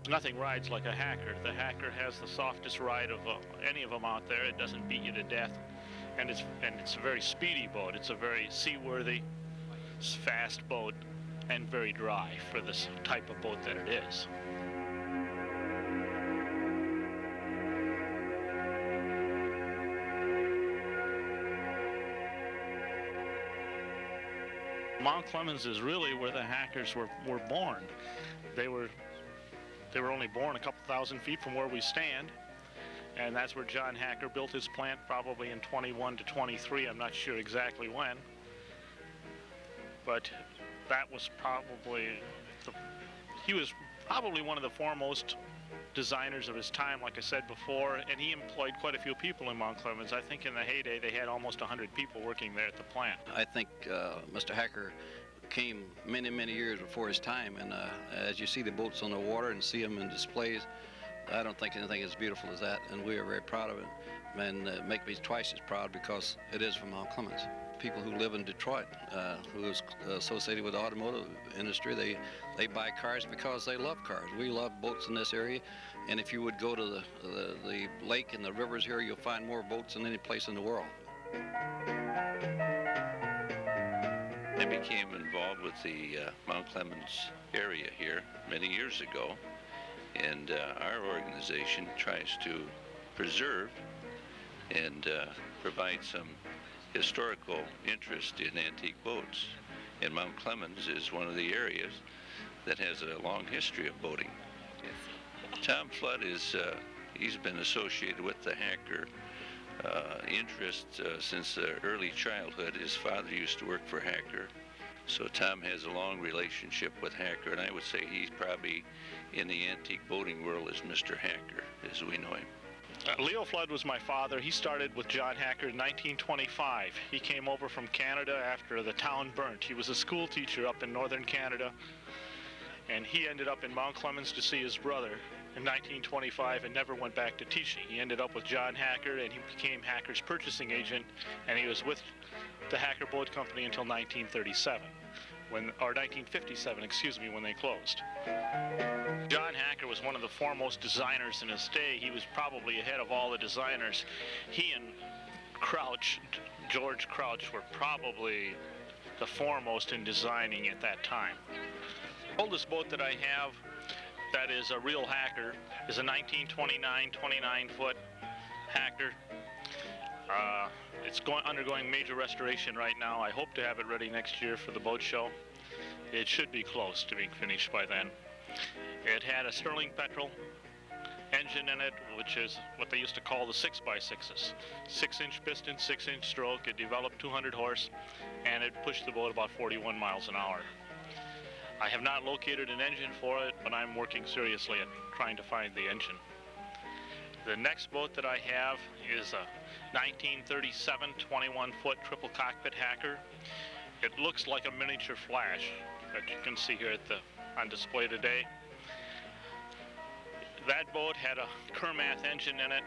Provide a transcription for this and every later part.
Nothing rides like a Hacker. The Hacker has the softest ride of any of them out there. It doesn't beat you to death, and it's a very speedy boat. It's a very seaworthy, fast boat, and very dry for this type of boat that it is. Mount Clemens is really where the Hackers were born. They were only born a couple thousand feet from where we stand, and that's where John Hacker built his plant, probably in 21 to 23. I'm not sure exactly when, but that was probably he was probably one of the foremost designers of his time, like I said before, and he employed quite a few people in Mount Clemens. I think in the heyday they had almost 100 people working there at the plant. I think Mr. Hacker came many, many years before his time, and as you see the boats on the water and see them in displays, I don't think anything as beautiful as that, and we are very proud of it, and make me twice as proud because it is from Mount Clemens. People who live in Detroit, who is associated with the automotive industry, they buy cars because they love cars. We love boats in this area, and if you would go to the lake and the rivers here, you'll find more boats than any place in the world. I became involved with the Mount Clemens area here many years ago, and our organization tries to preserve and provide some historical interest in antique boats, and Mount Clemens is one of the areas that has a long history of boating. Tom Flood is he's been associated with the Hacker interest since early childhood. His father used to work for Hacker, so Tom has a long relationship with Hacker, and I would say he's probably in the antique boating world as Mr. Hacker as we know him. Leo Flood was my father. He started with John Hacker in 1925. He came over from Canada after the town burnt. He was a school teacher up in northern Canada, and he ended up in Mount Clemens to see his brother in 1925 and never went back to teaching. He ended up with John Hacker, and he became Hacker's purchasing agent, and he was with the Hacker Boat Company until 1937, or 1957, excuse me, when they closed. John Hacker was one of the foremost designers in his day. He was probably ahead of all the designers. He and George Crouch, were probably the foremost in designing at that time. The oldest boat that I have that is a real Hacker is a 1929 29-foot Hacker. It's undergoing major restoration right now. I hope to have it ready next year for the boat show. It should be close to being finished by then. It had a Sterling petrol engine in it, which is what they used to call the 6x6s. 6-inch piston, 6-inch stroke. It developed 200 horse, and it pushed the boat about 41 miles an hour. I have not located an engine for it, but I'm working seriously at trying to find the engine. The next boat that I have is a 1937 21-foot triple cockpit Hacker. It looks like a miniature Flash that you can see here on display today. That boat had a Kermath engine in it,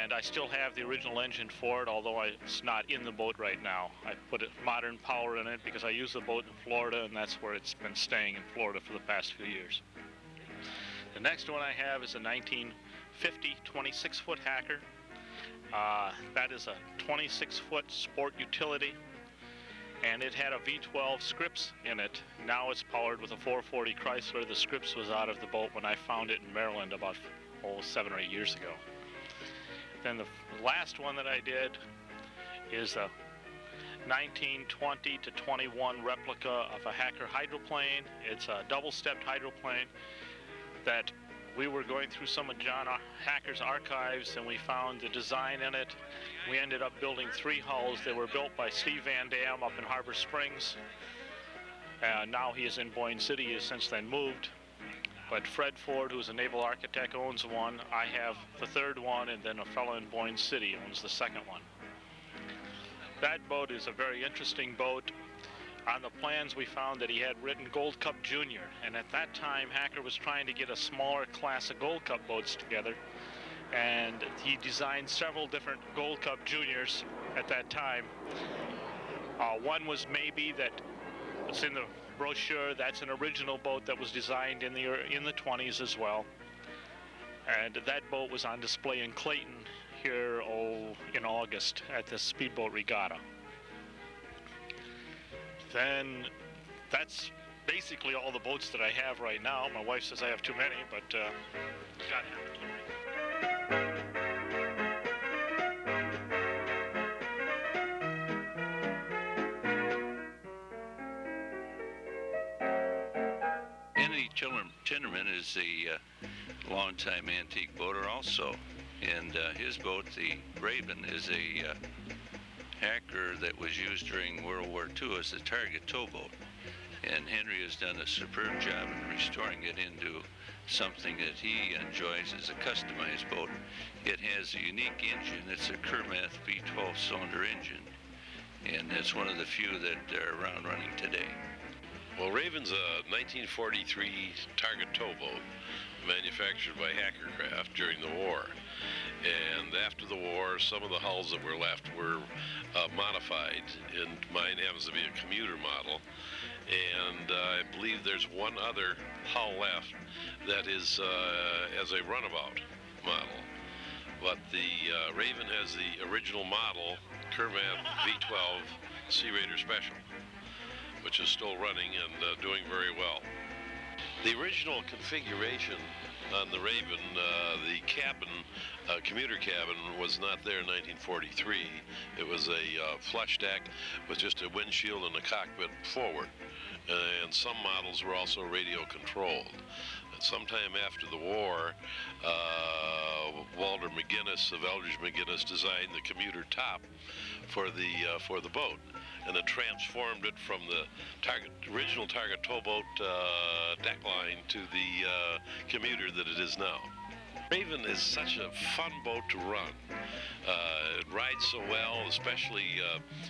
and I still have the original engine for it, although it's not in the boat right now. I put modern power in it because I use the boat in Florida, and that's where it's been staying in Florida for the past few years. The next one I have is a 1950 26-foot Hacker. That is a 26-foot sport utility, and it had a V12 Scripps in it. Now it's powered with a 440 Chrysler. The Scripps was out of the boat when I found it in Maryland about 7 or 8 years ago. Then the last one that I did is a 1920 to 21 replica of a Hacker hydroplane. It's a double-stepped hydroplane that we were going through some of John Hacker's archives, and we found the design in it. We ended up building 3 hulls. They were built by Steve Van Dam up in Harbor Springs. Now he is in Boyne City. He has since then moved. But Fred Ford, who's a naval architect, owns one. I have the 3rd one, and then a fellow in Boyne City owns the 2nd one. That boat is a very interesting boat. On the plans, we found that he had written Gold Cup Junior, and at that time, Hacker was trying to get a smaller class of Gold Cup boats together, and he designed several different Gold Cup Juniors at that time. One was maybe that it's in the brochure. That's an original boat that was designed in the 20s as well. And that boat was on display in Clayton here, in August at the Speedboat Regatta. Then that's basically all the boats that I have right now. My wife says I have too many, but God have it. Andy Tinnerman is a longtime antique boater also, and his boat, the Raven, is a Hacker that was used during World War II as a target towboat. And Henry has done a superb job in restoring it into something that he enjoys as a customized boat. It has a unique engine. It's a Kermath V12 cylinder engine, and it's one of the few that are around running today. Well, Raven's a 1943 target towboat manufactured by Hackercraft during the war. And after the war, some of the hulls that were left were modified, and mine happens to be a commuter model. And I believe there's one other hull left that is as a runabout model. But the Raven has the original model Kermath V12 Sea Raider Special, which is still running and doing very well. The original configuration on the Raven, the cabin, commuter cabin, was not there in 1943. It was a flush deck with just a windshield and a cockpit forward. And some models were also radio controlled. And sometime after the war, Walter McGinnis of Eldridge McGinnis designed the commuter top for the boat, and it transformed it from the original target towboat deck line to the commuter that it is now. Raven is such a fun boat to run. It rides so well, especially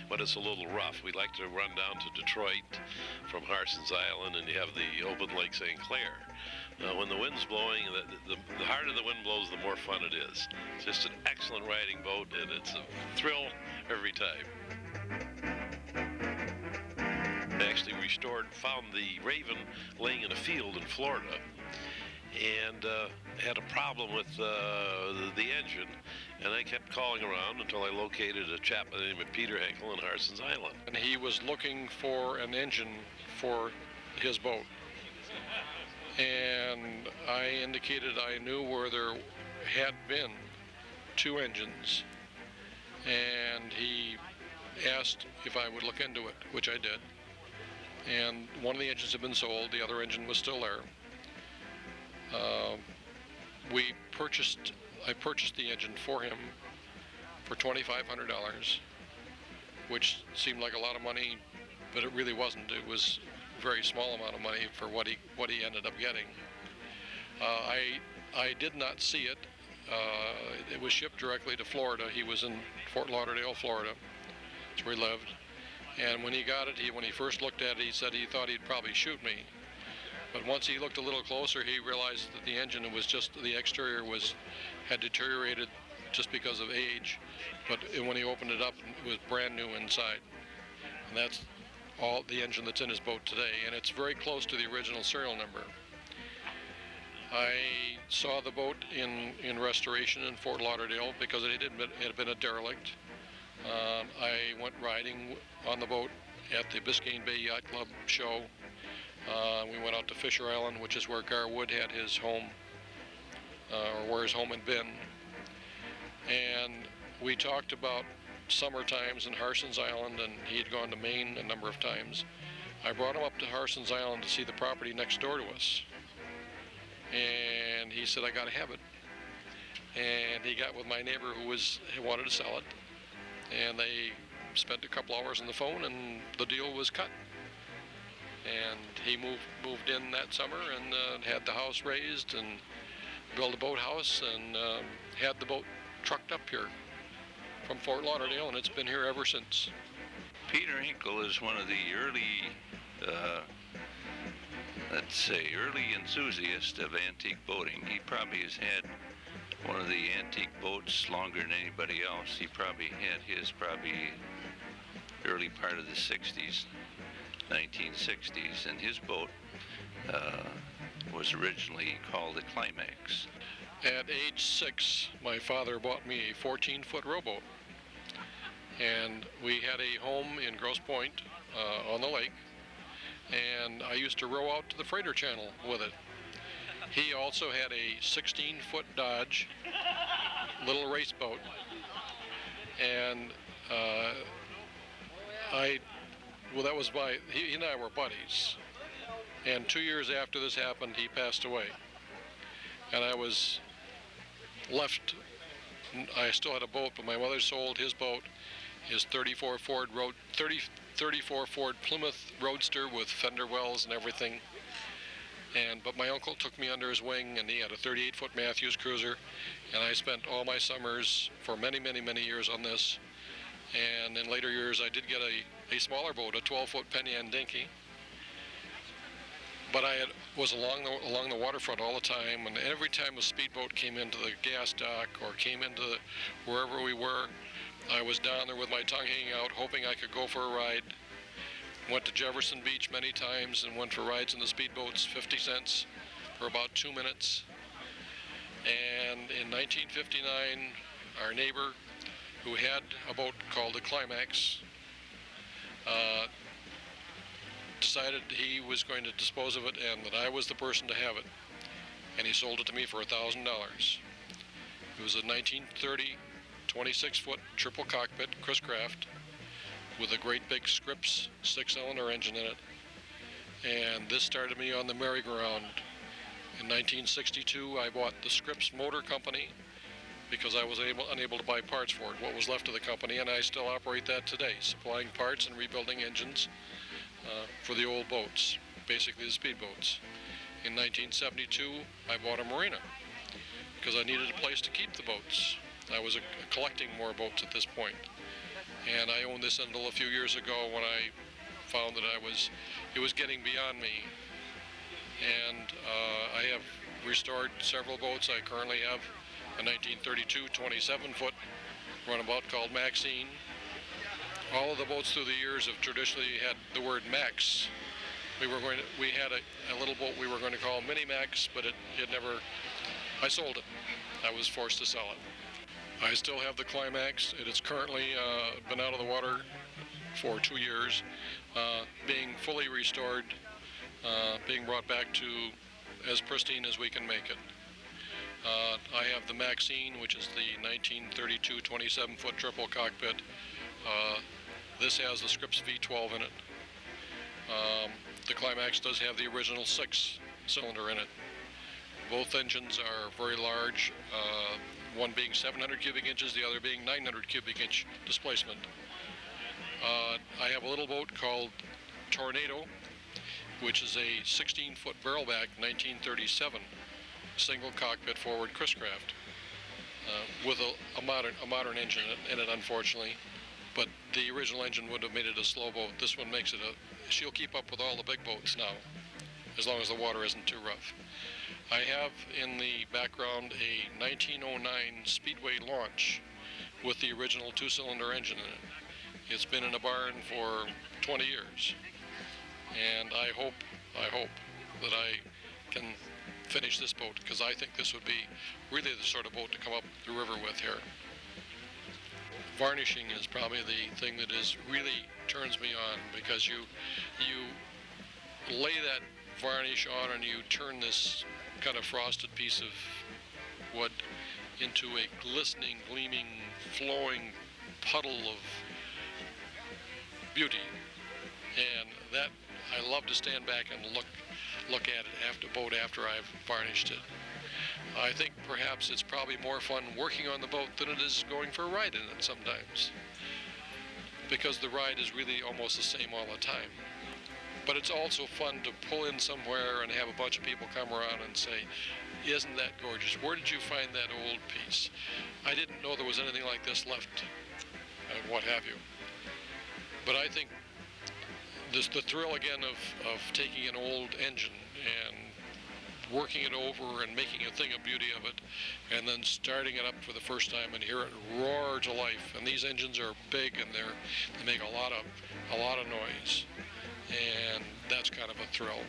when it's a little rough. We like to run down to Detroit from Harson's Island, and you have the open Lake St. Clair. When the wind's blowing, the harder the wind blows, the more fun it is. It's just an excellent riding boat, and it's a thrill every time. I actually found the Raven laying in a field in Florida, and had a problem with the engine, and I kept calling around until I located a chap by the name of Peter Henkel in Harson's Island. And he was looking for an engine for his boat. And I indicated I knew where there had been 2 engines, and he asked if I would look into it, which I did. And one of the engines had been sold, the other engine was still there. I purchased the engine for him for $2,500, which seemed like a lot of money, but it really wasn't. It was a very small amount of money for what he ended up getting. I did not see it. It was shipped directly to Florida. He was in Fort Lauderdale, Florida. That's where he lived. And when he got it, when he first looked at it, he said he thought he'd probably shoot me. But once he looked a little closer, he realized that the engine was the exterior had deteriorated just because of age. But when he opened it up, it was brand new inside. And that's all the engine that's in his boat today. And it's very close to the original serial number. I saw the boat in restoration in Fort Lauderdale because it had been a derelict. I went riding on the boat at the Biscayne Bay Yacht Club show. We went out to Fisher Island, which is where Gar Wood had his home, or where his home had been. And we talked about summer times in Harson's Island, and he had gone to Maine a number of times. I brought him up to Harson's Island to see the property next door to us. And he said, I got to have it. And he got with my neighbor who wanted to sell it. And they spent a couple hours on the phone, and the deal was cut. And he moved in that summer and had the house raised and built a boathouse and had the boat trucked up here from Fort Lauderdale, and it's been here ever since. Peter Hinkle is one of the early, early enthusiasts of antique boating. He probably has had one of the antique boats longer than anybody else. He probably had his early part of the 60s. 1960s, and his boat was originally called the Climax. At age 6, my father bought me a 14-foot rowboat, and we had a home in Grosse Pointe on the lake, and I used to row out to the freighter channel with it. He also had a 16-foot Dodge little race boat, and that was he and I were buddies. And 2 years after this happened, he passed away, and I was left. I still had a boat, but my mother sold his boat, his 34 Ford Plymouth Roadster with fender wells and everything. But my uncle took me under his wing, and he had a 38-foot Matthews cruiser, and I spent all my summers for many, many, many years on this. And in later years, I did get a smaller boat, a 12-foot Penny and Dinky. But I was along the waterfront all the time, and every time a speedboat came into the gas dock or came into wherever we were, I was down there with my tongue hanging out, hoping I could go for a ride. Went to Jefferson Beach many times and went for rides in the speedboats, 50 cents for about 2 minutes. And in 1959, our neighbor, who had a boat called the Climax, decided he was going to dispose of it and that I was the person to have it. And he sold it to me for $1,000. It was a 1930 26-foot triple cockpit Chris Craft with a great big Scripps 6-cylinder engine in it. And this started me on the merry-go-round. In 1962, I bought the Scripps Motor Company because I was unable to buy parts for it, what was left of the company, and I still operate that today, supplying parts and rebuilding engines for the old boats, basically the speedboats. In 1972, I bought a marina because I needed a place to keep the boats. I was collecting more boats at this point. And I owned this until a few years ago when I found that it was getting beyond me. And I have restored several boats. I currently have a 1932 27-foot runabout called Maxine. All of the boats through the years have traditionally had the word Max. We had a little boat we were going to call Mini Max, but it never, I sold it. I was forced to sell it. I still have the Climax. It has currently been out of the water for 2 years, being fully restored, being brought back to as pristine as we can make it. I have the Maxine, which is the 1932 27-foot triple cockpit. This has the Scripps V12 in it. The Climax does have the original 6-cylinder in it. Both engines are very large, one being 700 cubic inches, the other being 900 cubic inch displacement. I have a little boat called Tornado, which is a 16-foot barrelback 1937 single cockpit forward Chris Craft with a modern engine in it, unfortunately. But the original engine would have made it a slow boat. This one makes it she'll keep up with all the big boats now, as long as the water isn't too rough. I have in the background a 1909 Speedway launch with the original 2-cylinder engine in it. It's been in a barn for 20 years. And I hope that I can finish this boat, because I think this would be really the sort of boat to come up the river with here. Varnishing is probably the thing that really turns me on, because you lay that varnish on and you turn this kind of frosted piece of wood into a glistening, gleaming, flowing puddle of beauty. And that, I love to stand back and look at it after I've varnished it. I think perhaps it's probably more fun working on the boat than it is going for a ride in it sometimes, because the ride is really almost the same all the time. But it's also fun to pull in somewhere and have a bunch of people come around and say, "Isn't that gorgeous? Where did you find that old piece? I didn't know there was anything like this left," and what have you. But I think the thrill again of taking an old engine and working it over and making a thing of beauty of it, and then starting it up for the first time and hear it roar to life. And these engines are big, and they make a lot of noise. and that's kind of a thrill.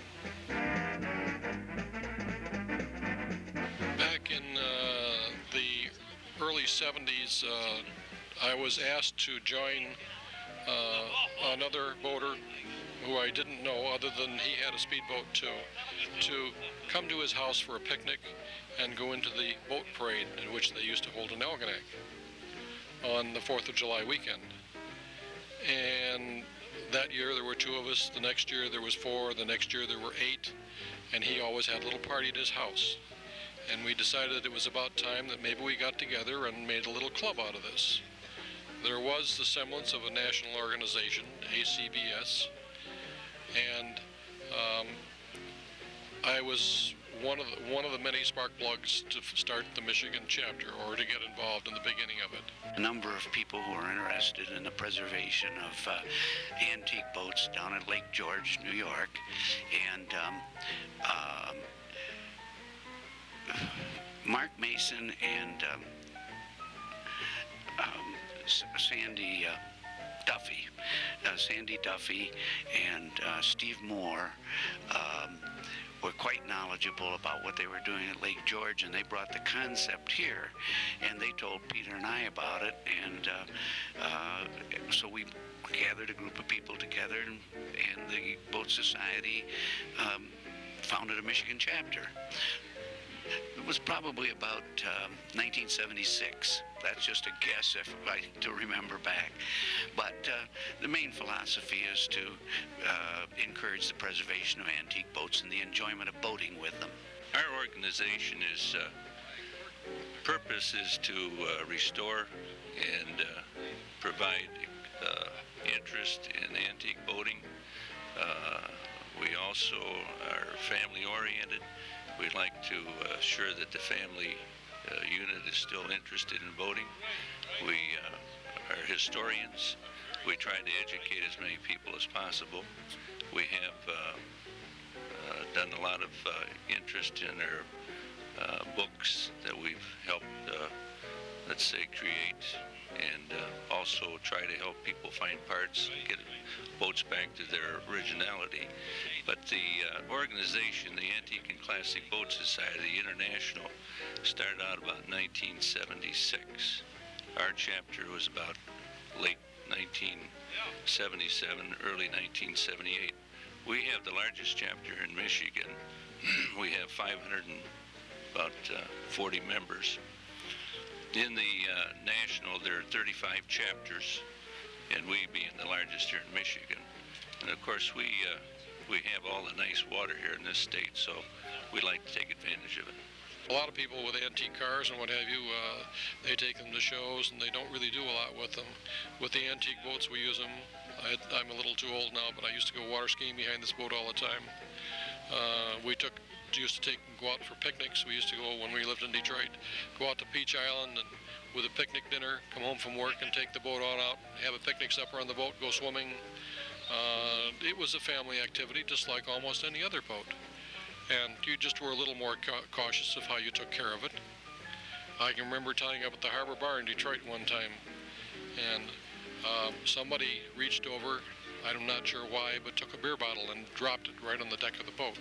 Back in the early 70s, I was asked to join another boater who I didn't know, other than he had a speedboat too, to come to his house for a picnic and go into the boat parade in which they used to hold in Elginak on the 4th of July weekend. And that year there were 2 of us, the next year there was 4, the next year there were 8, and he always had a little party at his house. And we decided that it was about time that maybe we got together and made a little club out of this. There was the semblance of a national organization, ACBS, and I was one of the many spark plugs to start the Michigan chapter, or to get involved in the beginning of it. A number of people who are interested in the preservation of antique boats down at Lake George, New York, and Mark Mason and Sandy Duffy and Steve Moore were quite knowledgeable about what they were doing at Lake George, and they brought the concept here, and they told Peter and I about it, and so we gathered a group of people together, and the Boat Society founded a Michigan chapter. It was probably about 1976. That's just a guess if I to remember back. But the main philosophy is to encourage the preservation of antique boats and the enjoyment of boating with them. Our organization is purpose is to restore and provide interest in antique boating. We also are family oriented. We'd like to assure that the family unit is still interested in boating. We are historians. We try to educate as many people as possible. We have done a lot of interest in our books that we've helped, let's say, create, and also try to help people find parts, get boats back to their originality. But the organization, the Antique and Classic Boat Society International, started out about 1976. Our chapter was about late 1977, early 1978. We have the largest chapter in Michigan. We have 40 members. In the national, there are 35 chapters, and we being the largest here in Michigan. And of course, we have all the nice water here in this state, so we like to take advantage of it. A lot of people with antique cars and what have you, they take them to shows and they don't really do a lot with them. With the antique boats, we use them. I'm a little too old now, but I used to go water skiing behind this boat all the time. We used to go out for picnics. We used to go, when we lived in Detroit, go out to Peach Island and with a picnic dinner, come home from work and take the boat on out, have a picnic supper on the boat, go swimming. It was a family activity, just like almost any other boat. And you just were a little more cautious of how you took care of it. I can remember tying up at the Harbor Bar in Detroit one time, and somebody reached over, I'm not sure why, but took a beer bottle and dropped it right on the deck of the boat.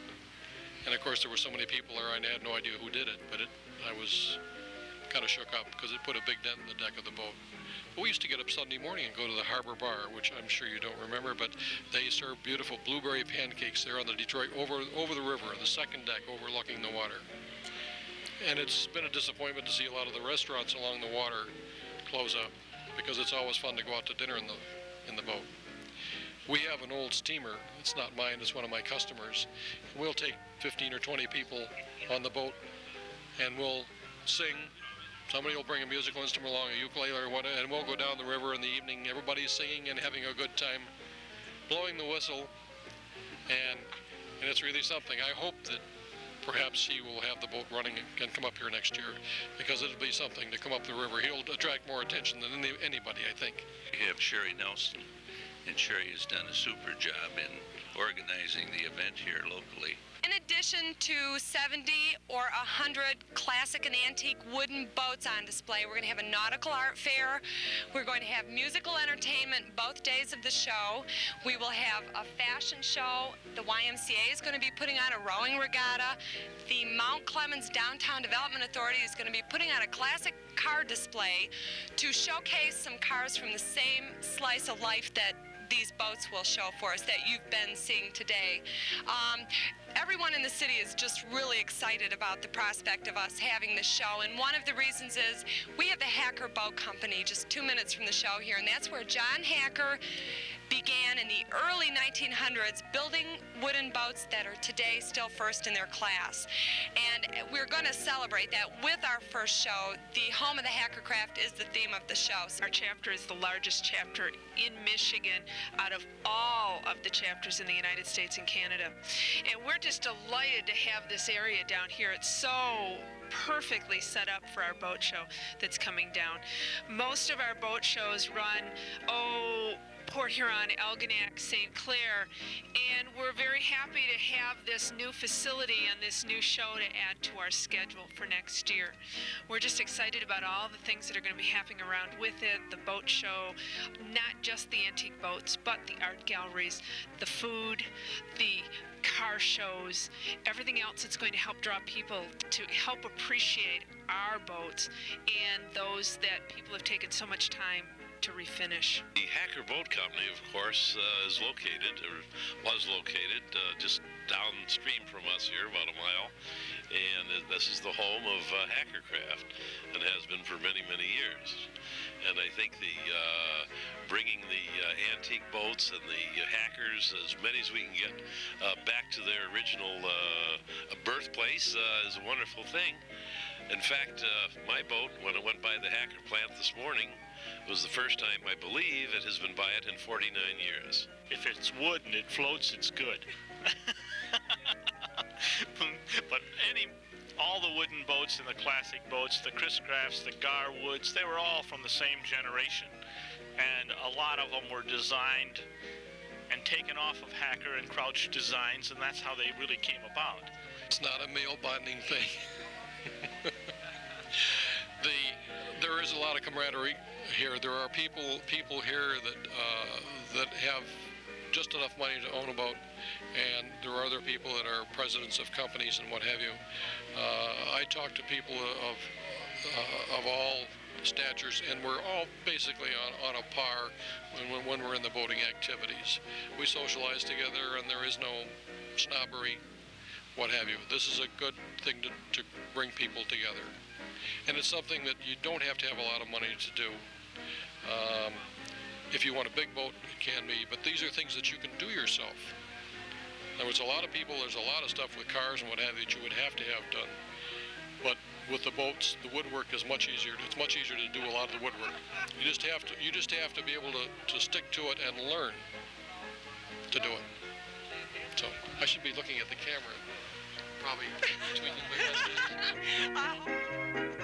And of course there were so many people there, I had no idea who did it, but I was kind of shook up because it put a big dent in the deck of the boat. But we used to get up Sunday morning and go to the Harbor Bar, which I'm sure you don't remember, but they serve beautiful blueberry pancakes there on the Detroit, over the river, the second deck overlooking the water. And it's been a disappointment to see a lot of the restaurants along the water close up, because it's always fun to go out to dinner in the boat. We have an old steamer. It's not mine, it's one of my customers. We'll take 15 or 20 people on the boat, and we'll sing. Somebody will bring a musical instrument along, a ukulele or whatever, and we'll go down the river in the evening. Everybody's singing and having a good time, blowing the whistle, and it's really something. I hope that perhaps he will have the boat running and come up here next year, because it'll be something to come up the river. He'll attract more attention than anybody, I think. We have Sherry Nelson, and Sherry has done a super job in organizing the event here locally. In addition to 70 or 100 classic and antique wooden boats on display, we're going to have a nautical art fair. We're going to have musical entertainment both days of the show. We will have a fashion show. The YMCA is going to be putting on a rowing regatta. The Mount Clemens Downtown Development Authority is going to be putting on a classic car display to showcase some cars from the same slice of life that these boats will show for us that you've been seeing today. Everyone in the city is just really excited about the prospect of us having this show, and one of the reasons is we have the Hacker Boat Company just 2 minutes from the show here, and that's where John Hacker began in the early 1900s building wooden boats that are today still first in their class. And we're going to celebrate that with our first show. The Home of the Hackercraft is the theme of the show. Our chapter is the largest chapter in Michigan out of all of the chapters in the United States and Canada. And we're just delighted to have this area down here. It's so perfectly set up for our boat show that's coming down. Most of our boat shows run, Port Huron, Algonac, St. Clair, and we're very happy to have this new facility and this new show to add to our schedule for next year. We're just excited about all the things that are going to be happening around with it, the boat show, not just the antique boats, but the art galleries, the food, the car shows, everything else that's going to help draw people to help appreciate our boats and those that people have taken so much time to refinish. The Hacker Boat Company, of course, is located, or was located, just downstream from us here, about a mile. And this is the home of Hackercraft, and has been for many, many years. And I think the bringing the antique boats and the hackers, as many as we can get, back to their original birthplace is a wonderful thing. In fact, my boat, when it went by the Hacker plant this morning, was the first time, I believe, it has been by it in 49 years. If it's wood and it floats, it's good. But all the wooden boats and the classic boats, the Chris Crafts, the Garwoods, they were all from the same generation. And a lot of them were designed and taken off of Hacker and Crouch designs, and that's how they really came about. It's not a male bonding thing. There is a lot of camaraderie here. There are people here that have just enough money to own a boat, and there are other people that are presidents of companies and what have you. I talk to people of all statures, and we're all basically on a par when we're in the boating activities. We socialize together, and there is no snobbery, what have you. This is a good thing to bring people together. And it's something that you don't have to have a lot of money to do. If you want a big boat, it can be, but these are things that you can do yourself. In other words, a lot of people, there's a lot of stuff with cars and what have you that you would have to have done. But with the boats, the woodwork is much easier. It's much easier to do a lot of the woodwork. You just have to be able to stick to it and learn to do it. So I should be looking at the camera, probably tweaking my messages.